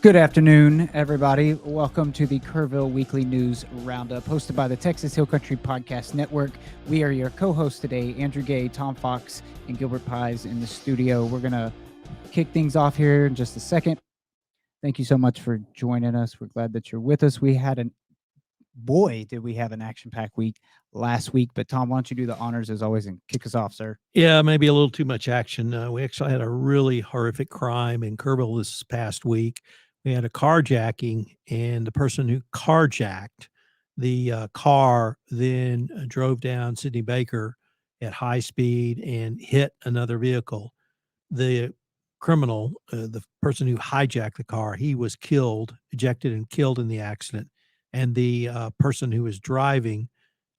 Good afternoon, everybody. Welcome to the Kerrville Weekly News Roundup, hosted by the Texas Hill Country Podcast Network. We are your co-hosts today, Andrew Gay, Tom Fox, and Gilbert Paiz in the studio. We're going to kick things off here in just a second. Thank you so much for joining us. We're glad that you're with us. We had did we have an action-packed week last week. But Tom, why don't you do the honors as always and kick us off, sir? Yeah, maybe a little too much action. We actually had a really horrific crime in Kerrville this past week. We had a carjacking, and the person who carjacked the car then drove down Sidney Baker at high speed and hit another vehicle. The criminal, the person who hijacked the car, he was killed, ejected and killed in the accident. And the person who was driving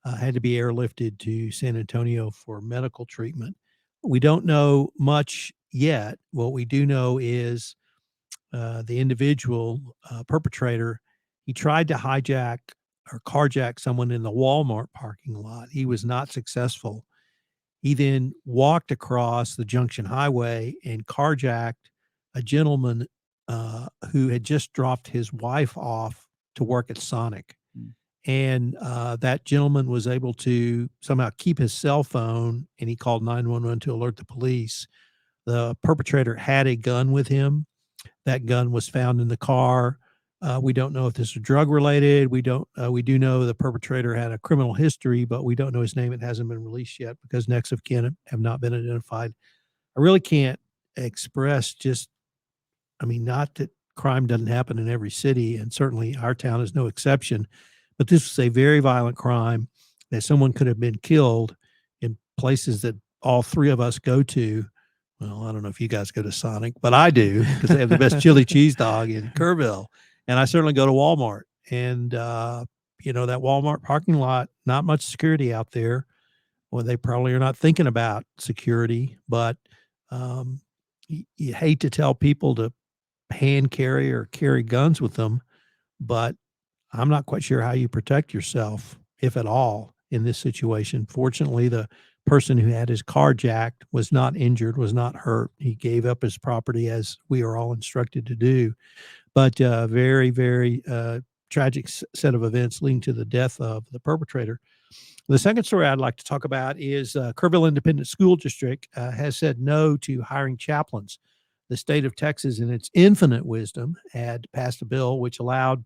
had to be airlifted to San Antonio for medical treatment. We don't know much yet. What we do know is the individual perpetrator, he tried to hijack or carjack someone in the Walmart parking lot. He was not successful. He then walked across the Junction Highway and carjacked a gentleman who had just dropped his wife off to work at Sonic. And that gentleman was able to somehow keep his cell phone, and he called 911 to alert the police. The perpetrator had a gun with him. That gun was found in the car. We don't know if this was drug related. We do know the perpetrator had a criminal history, but we don't know his name. It hasn't been released yet because next of kin have not been identified. I really can't express not that crime doesn't happen in every city, and certainly our town is no exception. But this was a very violent crime that someone could have been killed in places that all three of us go to. Well, I don't know if you guys go to Sonic, but I do because they have the best chili cheese dog in Kerrville. And I certainly go to Walmart. And, that Walmart parking lot, not much security out there. Well, they probably are not thinking about security, but you hate to tell people to hand carry or carry guns with them, but I'm not quite sure how you protect yourself, if at all, in this situation. Fortunately, the person who had his car jacked was not injured, was not hurt. He gave up his property as we are all instructed to do. But very, very tragic set of events leading to the death of the perpetrator. The second story I'd like to talk about is Kerrville Independent School District has said no to hiring chaplains. The state of Texas, in its infinite wisdom, had passed a bill which allowed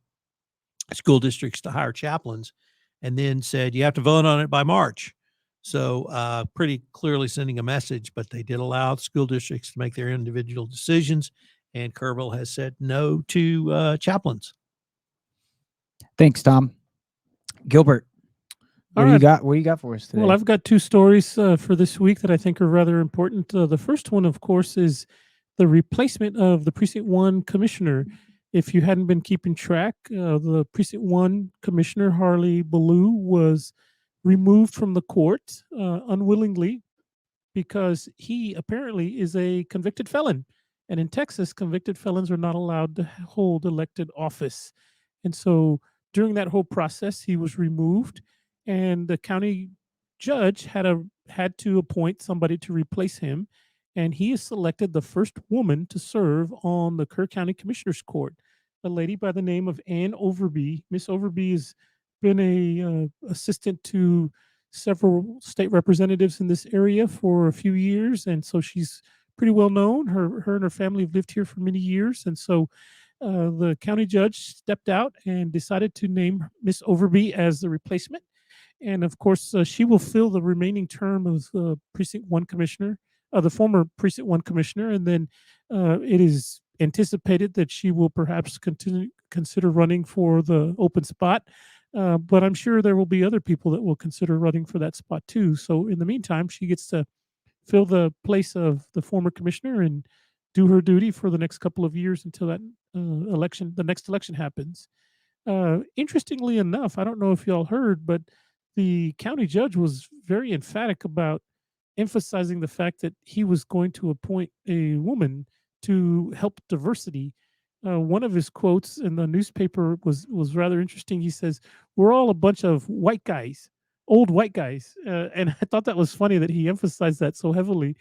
school districts to hire chaplains, and then said you have to vote on it by March. So pretty clearly sending a message, but they did allow school districts to make their individual decisions, and Kerrville has said no to chaplains. Thanks, Tom. Gilbert, what do you got for us today? Well, I've got two stories for this week that I think are rather important. The first one, of course, is the replacement of the Precinct 1 commissioner. If you hadn't been keeping track, the Precinct 1 commissioner, Harley Ballou, was removed from the court unwillingly because he apparently is a convicted felon. And in Texas, convicted felons are not allowed to hold elected office. And so during that whole process, he was removed, and the county judge had to appoint somebody to replace him. And he has selected the first woman to serve on the Kerr County Commissioner's Court, a lady by the name of Ann Overby. Miss Overby has been a assistant to several state representatives in this area for a few years, and so she's pretty well known. Her and her family have lived here for many years, and so the county judge stepped out and decided to name Miss Overby as the replacement. And of course, she will fill the remaining term of the Precinct 1 commissioner, the former Precinct 1 commissioner, and then it is anticipated that she will perhaps consider running for the open spot. But I'm sure there will be other people that will consider running for that spot too. So in the meantime, she gets to fill the place of the former commissioner and do her duty for the next couple of years until that the next election happens. Interestingly enough, I don't know if y'all heard, but the county judge was very emphatic about emphasizing the fact that he was going to appoint a woman to help diversity. One of his quotes in the newspaper was rather interesting. He says, "We're all a bunch of white guys, old white guys," and I thought that was funny that he emphasized that so heavily.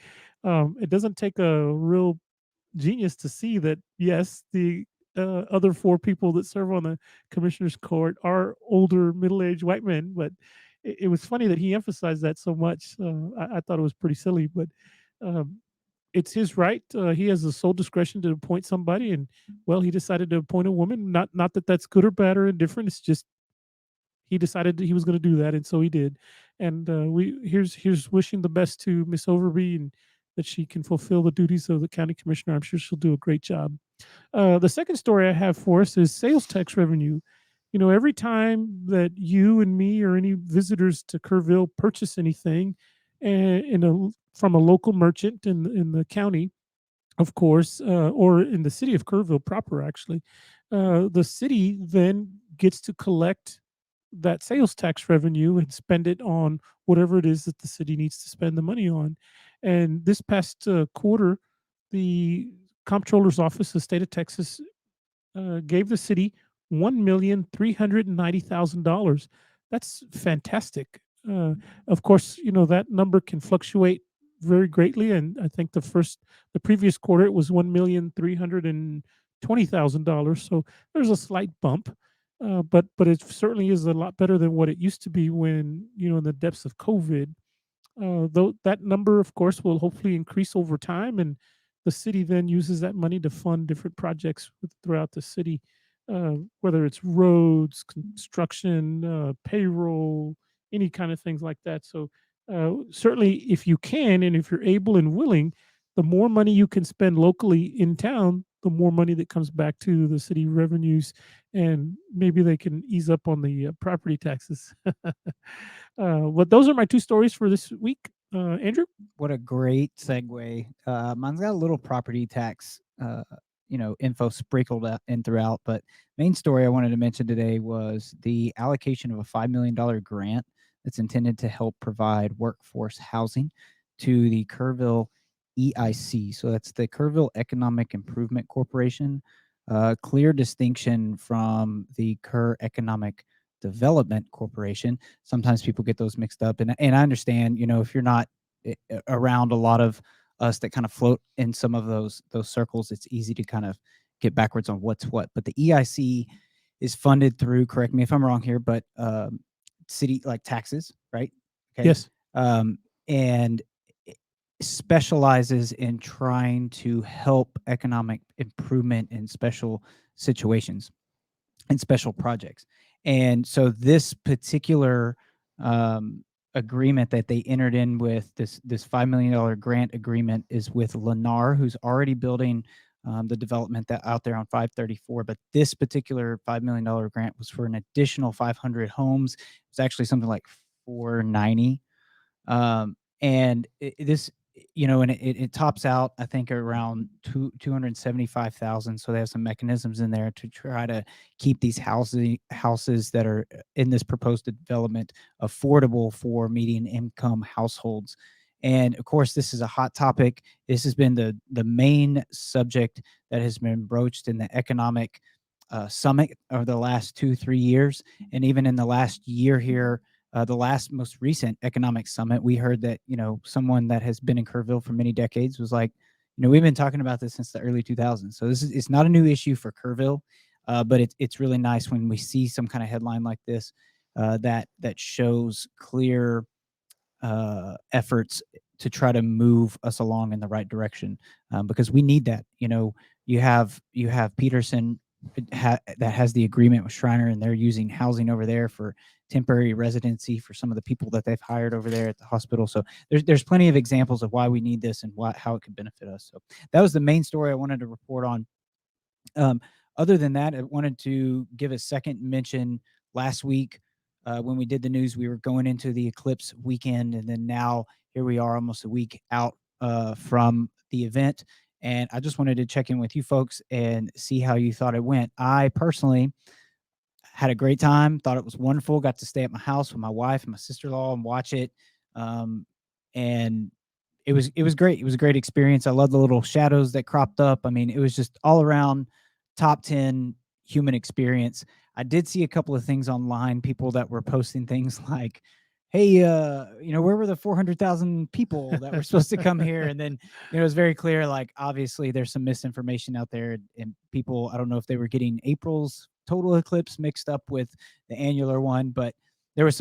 It doesn't take a real genius to see that, yes, the other 4 people that serve on the commissioner's court are older, middle-aged white men, but it was funny that he emphasized that so much. I thought it was pretty silly, but um, it's his right. He has the sole discretion to appoint somebody, and well, he decided to appoint a woman. Not that that's good or bad or indifferent. It's just he decided that he was going to do that, and so he did. And we here's wishing the best to Miss Overby, and that she can fulfill the duties of the county commissioner. I'm sure she'll do a great job. The second story I have for us is sales tax revenue. You know, every time that you and me or any visitors to Kerrville purchase anything from a local merchant in the county, of course, or in the city of Kerrville proper, actually, the city then gets to collect that sales tax revenue and spend it on whatever it is that the city needs to spend the money on. And this past quarter, the comptroller's office, the state of Texas, gave the city $1,390,000. That's fantastic. Of course, you know that number can fluctuate very greatly, and I think the previous quarter it was $1,320,000. So there's a slight bump, but it certainly is a lot better than what it used to be when in the depths of COVID. Though that number, of course, will hopefully increase over time, and the city then uses that money to fund different projects throughout the city, whether it's roads, construction, payroll, any kind of things like that. So certainly, if you can and if you're able and willing, the more money you can spend locally in town, the more money that comes back to the city revenues, and maybe they can ease up on the property taxes. But those are my 2 stories for this week. Andrew? What a great segue. Mine's got a little property tax, info sprinkled in throughout, but main story I wanted to mention today was the allocation of a $5 million grant that's intended to help provide workforce housing to the Kerrville EIC. So that's the Kerrville Economic Improvement Corporation. Clear distinction from the Kerr Economic Development Corporation. Sometimes people get those mixed up, and I understand, if you're not around a lot of us that kind of float in some of those circles, it's easy to kind of get backwards on what's what. But the EIC is funded through, correct me if I'm wrong here, but city like taxes, right? Okay. Yes. And it specializes in trying to help economic improvement in special situations and special projects. And so this particular agreement that they entered in with this $5 million grant agreement is with Lennar, who's already building the development that out there on 534. But this particular $5 million grant was for an additional 500 homes. It's actually something like 490. And this, and it tops out, I think, around 275,000. So they have some mechanisms in there to try to keep these houses that are in this proposed development affordable for median income households. And of course, this is a hot topic. This has been the main subject that has been broached in the economic summit over the last 2-3 years, and even in the last year here. The last most recent economic summit, we heard that, someone that has been in Kerrville for many decades was like, we've been talking about this since the early 2000s. So it's not a new issue for Kerrville, but it's really nice when we see some kind of headline like this that shows clear efforts to try to move us along in the right direction, because we need that. You have Peterson that has the agreement with Shriner, and they're using housing over there for temporary residency for some of the people that they've hired over there at the hospital. So there's plenty of examples of why we need this and how it could benefit us. So that was the main story I wanted to report on. Other than that, I wanted to give a second mention. Last week, when we did the news, we were going into the eclipse weekend, and then now here we are almost a week out from the event. And I just wanted to check in with you folks and see how you thought it went. I personally had a great time, thought it was wonderful, got to stay at my house with my wife and my sister-in-law and watch it. And it was great. It was a great experience. I love the little shadows that cropped up. I mean, it was just all around top 10 human experience. I did see a couple of things online, people that were posting things like, hey, where were the 400,000 people that were supposed to come here? And then, it was very clear, like, obviously there's some misinformation out there, and people, I don't know if they were getting April's total eclipse mixed up with the annular one, but there was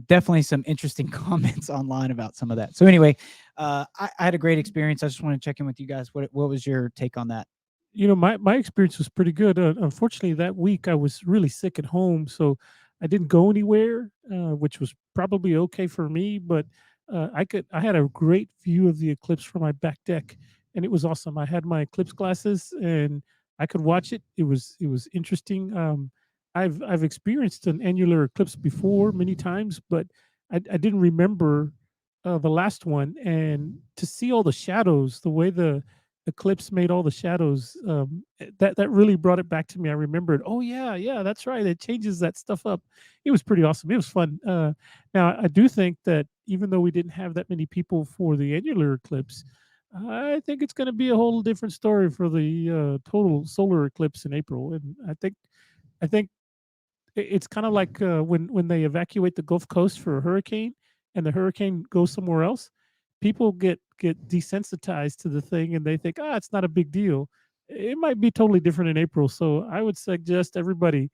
definitely some interesting comments online about some of that. So anyway, I had a great experience. I just want to check in with you guys. What was your take on that? My experience was pretty good. Unfortunately, that week I was really sick at home, so I didn't go anywhere, which was probably okay for me. But I had a great view of the eclipse from my back deck, and it was awesome. I had my eclipse glasses, and I could watch it. It was interesting. I've experienced an annular eclipse before many times, but I didn't remember the last one, and to see all the shadows, the way the eclipse made all the shadows, that really brought it back to me. I remembered, oh yeah, yeah, that's right, it changes that stuff up. It was pretty awesome. It was fun. Now I do think that even though we didn't have that many people for the annular eclipse, I think it's going to be a whole different story for the total solar eclipse in April. And I think it's kind of like when they evacuate the Gulf Coast for a hurricane, and the hurricane goes somewhere else. People get desensitized to the thing, and they think, ah, it's not a big deal. It might be totally different in April. So I would suggest everybody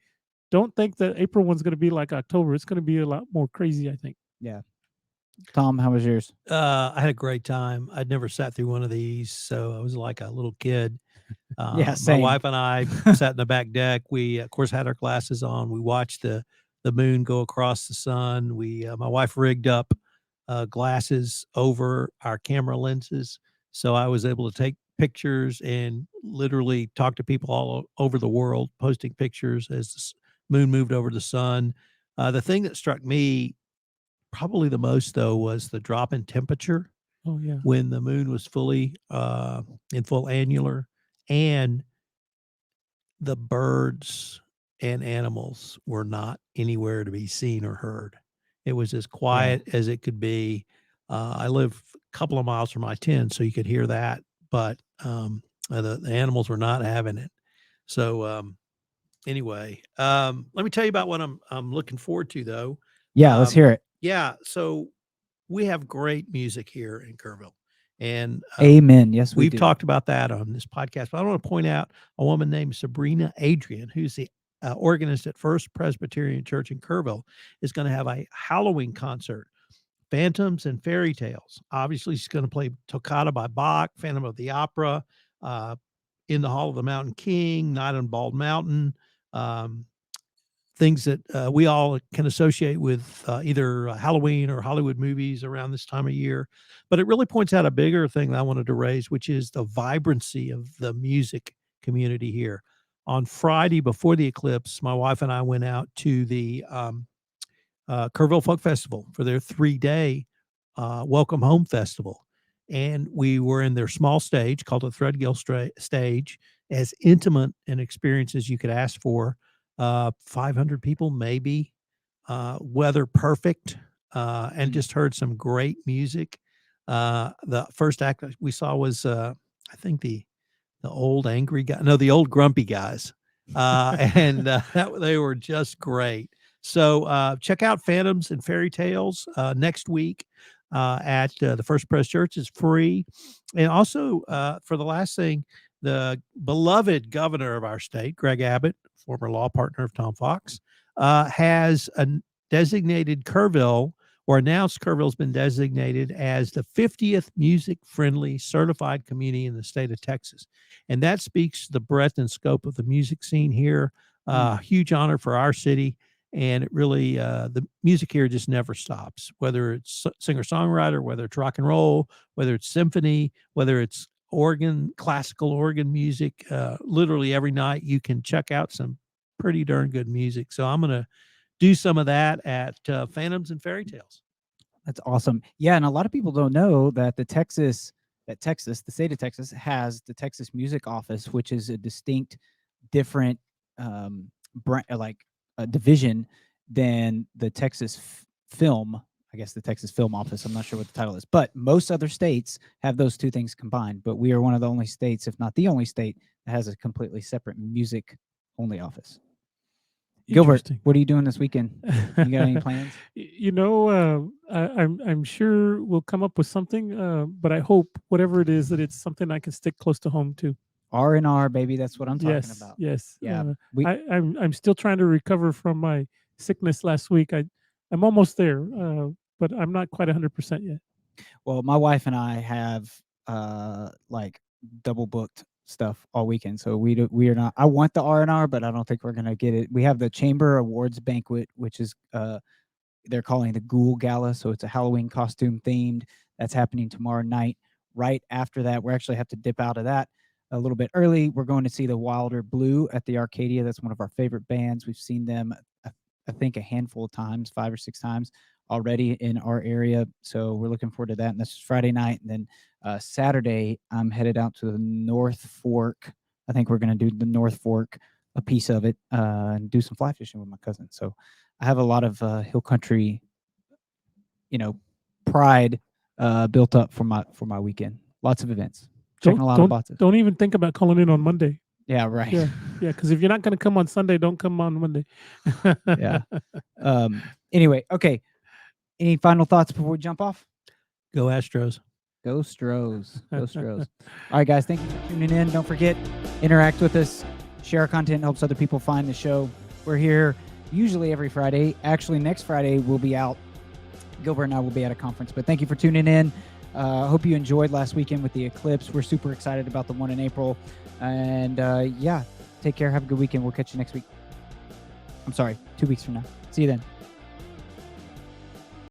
don't think that April one's going to be like October. It's going to be a lot more crazy, I think. Yeah. Tom, how was yours? I had a great time. I'd never sat through one of these, so I was like a little kid. Yeah, My same. wife and I sat in the back deck. We, of course, had our glasses on. We watched the moon go across the sun. My wife rigged up glasses over our camera lenses, so I was able to take pictures and literally talk to people all over the world, posting pictures as the moon moved over the sun. The thing that struck me probably the most, though, was the drop in temperature Oh yeah. when the moon was fully in full annular, and the birds and animals were not anywhere to be seen or heard. It was as Yeah. quiet as it could be. I live a couple of miles from my tent, so you could hear that, but the animals were not having it. So anyway, let me tell you about what I'm looking forward to, though. Yeah, let's hear it. Yeah, so we have great music here in Kerrville, and Amen. Yes, we we've do. talked about that on this podcast. But I want to point out a woman named Sabrina Adrian, who's the organist at First Presbyterian Church in Kerrville, is going to have a Halloween concert. Phantoms and Fairy Tales. Obviously, she's going to play Toccata by Bach, Phantom of the Opera, uh, In the Hall of the Mountain King, Night on Bald Mountain, um, things that we all can associate with either Halloween or Hollywood movies around this time of year. But it really points out a bigger thing that I wanted to raise, which is the vibrancy of the music community here. On Friday before the eclipse, my wife and I went out to the Kerrville Folk Festival for their 3-day Welcome Home Festival. And we were in their small stage called the Threadgill Stage, as intimate an experience as you could ask for. 500 people, maybe, weather perfect, and just heard some great music. The first act we saw was, I think, the old angry guy, no, the old grumpy guys. And they were just great. So check out Phantoms and Fairy Tales next week at the First Pres Church. It's free. And also, for the last thing, the beloved governor of our state, Greg Abbott, former law partner of Tom Fox, has designated Kerrville, or announced Kerrville's been designated as the 50th music-friendly certified community in the state of Texas. And that speaks to the breadth and scope of the music scene here. Huge honor for our city. And it really, the music here just never stops, whether it's singer-songwriter, whether it's rock and roll, whether it's symphony, whether it's organ, classical organ music. Literally every night you can check out some pretty darn good music. So I'm going to do some of that at Phantoms and Fairy Tales. That's awesome. Yeah, and a lot of people don't know that the state of Texas, has the Texas Music Office, which is a distinct, different, like a division than the Texas Film. I guess the Texas Film Office. I'm not sure what the title is, but most other states have those two things combined. But we are one of the only states, if not the only state, that has a completely separate music only office. Gilbert, Interesting. what are you doing this weekend? You got any plans? I'm sure we'll come up with something, but I hope whatever it is that it's something I can stick close to home to. R&R, baby. That's what I'm talking Yes, about. yes. Yeah, I'm still trying to recover from my sickness last week. I'm almost there, but I'm not quite 100% yet. Well, my wife and I have like double booked stuff all weekend, so we are not. I want the R&R, but I don't think we're gonna get it. We have the Chamber Awards banquet, which is they're calling the Ghoul Gala, so it's a Halloween costume themed. That's happening tomorrow night. Right after that, we actually have to dip out of that a little bit early. We're going to see the Wilder Blue at the Arcadia. That's one of our favorite bands. We've seen them, I think, a handful of times, 5 or 6 times already in our area. So we're looking forward to that. And this is Friday night. And then Saturday, I'm headed out to the North Fork. I think we're going to do the North Fork, a piece of it, and do some fly fishing with my cousin. So I have a lot of hill country, pride built up for my weekend. Lots of events. Checking a lot of boxes. Don't even think about calling in on Monday. Yeah, right. Yeah, because if you're not going to come on Sunday, don't come on Monday. Yeah. Anyway, okay. Any final thoughts before we jump off? Go Astros. Go Stros. Go Stros. All right, guys. Thank you for tuning in. Don't forget, interact with us. Share our content. Helps other people find the show. We're here usually every Friday. Actually, next Friday we'll be out. Gilbert and I will be at a conference. But thank you for tuning in. Hope you enjoyed last weekend with the eclipse. We're super excited about the one in April. And take care. Have a good weekend. We'll catch you next week. I'm sorry, 2 weeks from now. See you then.